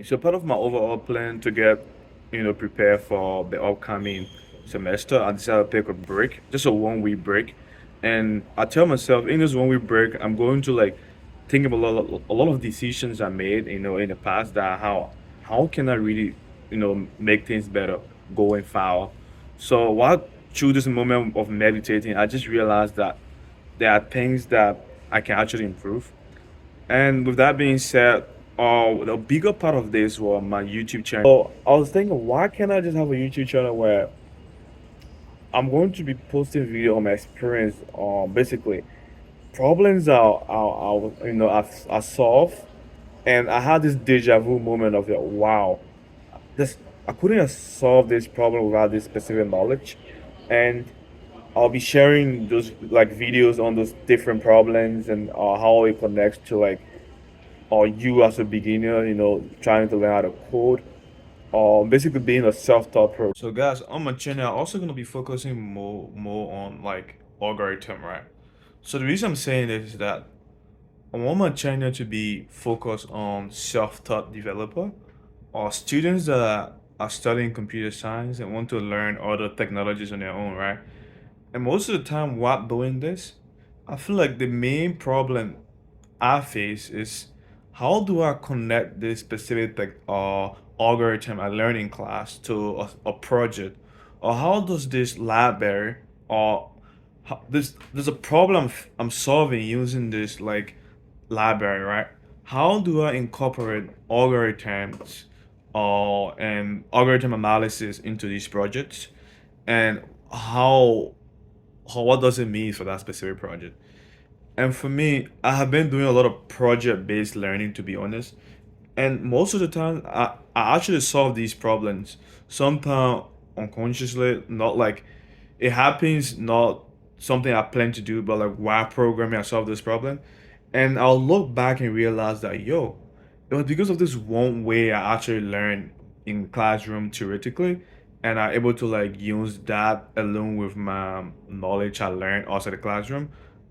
So part of my overall plan to get, prepared for the upcoming semester, I decided to take a break, just a 1 week break. And I tell myself in this 1 week break, I'm going to like think of a lot of decisions I made, in the past that how can I really, make things better going forward. So while through this moment of meditating, I just realized that there are things that I can actually improve. And with that being said, the bigger part of this was my YouTube channel. So I was thinking, why can't I just have a YouTube channel where I'm going to be posting video on my experience, basically problems I solve, and I had this deja vu moment of like, wow, this I couldn't have solved this problem without this specific knowledge, and I'll be sharing those like videos on those different problems and how it connects to like or you as a beginner, trying to learn how to code, or basically being a self-taught pro. So guys, on my channel, I'm also gonna be focusing more on like algorithm, right? So the reason I'm saying this is that I want my channel to be focused on self-taught developer or students that are studying computer science and want to learn other technologies on their own, right? And most of the time, while doing this, I feel like the main problem I face is how do I connect this specific algorithm I learned in class to a project, or how does this library or there's a problem I'm solving using this like library, right? How do I incorporate algorithms and algorithm analysis into these projects, and what does it mean for that specific project? And for me, I have been doing a lot of project-based learning, to be honest. And most of the time, I actually solve these problems. Sometimes unconsciously, not like it happens, not something I plan to do, but like while programming, I solve this problem. And I'll look back and realize that, yo, it was because of this one way I actually learned in classroom theoretically. And I'm able to like use that along with my knowledge I learned outside the classroom.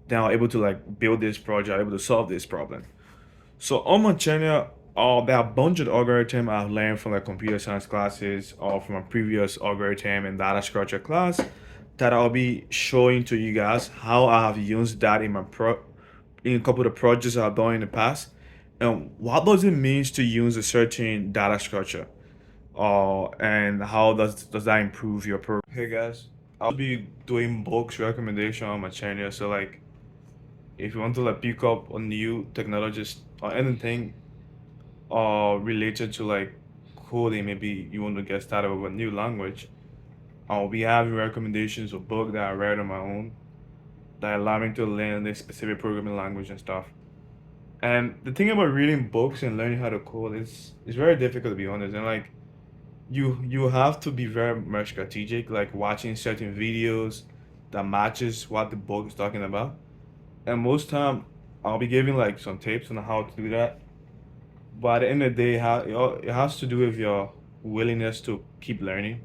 Then I'm able to like build this project, I'm able to solve this problem. So on my channel, there are a bunch of algorithm I've learned from like computer science classes or from a previous algorithm and data structure class that I'll be showing to you guys how I have used that in a couple of the projects I've done in the past, and what does it mean to use a certain data structure, and how does that improve your program? Hey guys, I'll be doing books recommendation on my channel. So like, if you want to like pick up a new technologist or anything related to like coding, maybe you want to get started with a new language, I'll be having recommendations of books that I read on my own that allow me to learn this specific programming language and stuff. And the thing about reading books and learning how to code is it's very difficult, to be honest. And like you have to be very much strategic, like watching certain videos that matches what the book is talking about. And most time I'll be giving like some tips on how to do that. But at the end of the day, it has to do with your willingness to keep learning,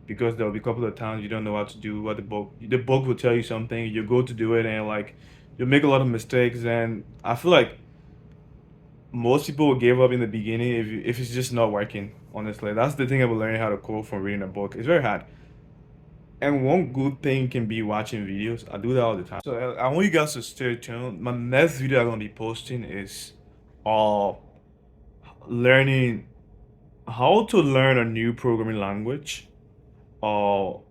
because there'll be a couple of times you don't know what to do, what the book will tell you something, you go to do it, and like you make a lot of mistakes. And I feel like most people will give up in the beginning if it's just not working. Honestly, that's the thing about learning how to code from reading a book. It's very hard. And one good thing can be watching videos. I do that all the time. So I want you guys to stay tuned. My next video I'm gonna be posting is uh learning how to learn a new programming language, or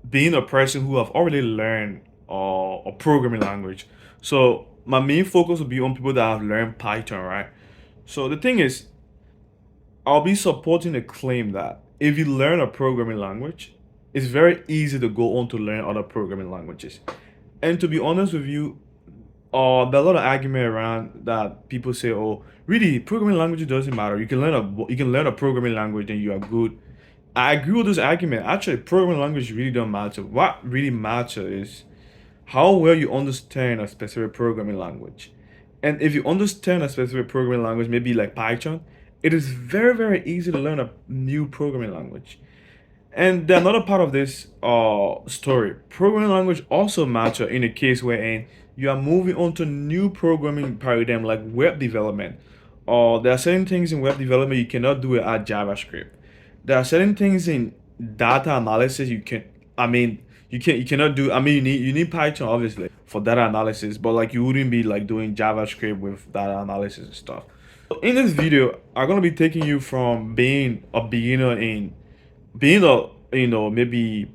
being a person who have already learned a programming language. So my main focus will be on people that have learned Python, right? So the thing is, I'll be supporting the claim that if you learn a programming language, it's very easy to go on to learn other programming languages. And to be honest with you, there are a lot of argument around that people say, "Oh, really, programming language doesn't matter. You can learn a programming language and you are good." I agree with this argument. Actually, programming language really don't matter. What really matters is how well you understand a specific programming language. And if you understand a specific programming language, maybe like Python, it is very, very easy to learn a new programming language. And the another part of this story, programming language also matter in a case wherein you are moving on to new programming paradigm like web development, or there are certain things in web development you cannot do it at JavaScript. There are certain things in data analysis you cannot do. I mean, you need Python obviously for data analysis, but like you wouldn't be like doing JavaScript with data analysis and stuff. In this video, I'm gonna be taking you from being a beginner in being a maybe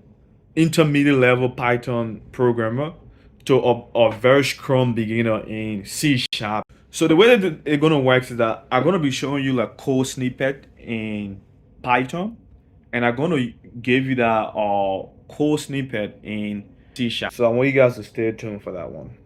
intermediate level Python programmer to a very strong beginner in C sharp. So the way that it's gonna work is that I'm gonna be showing you like code snippet in Python, and I'm gonna give you that code snippet in C sharp. So I want you guys to stay tuned for that one.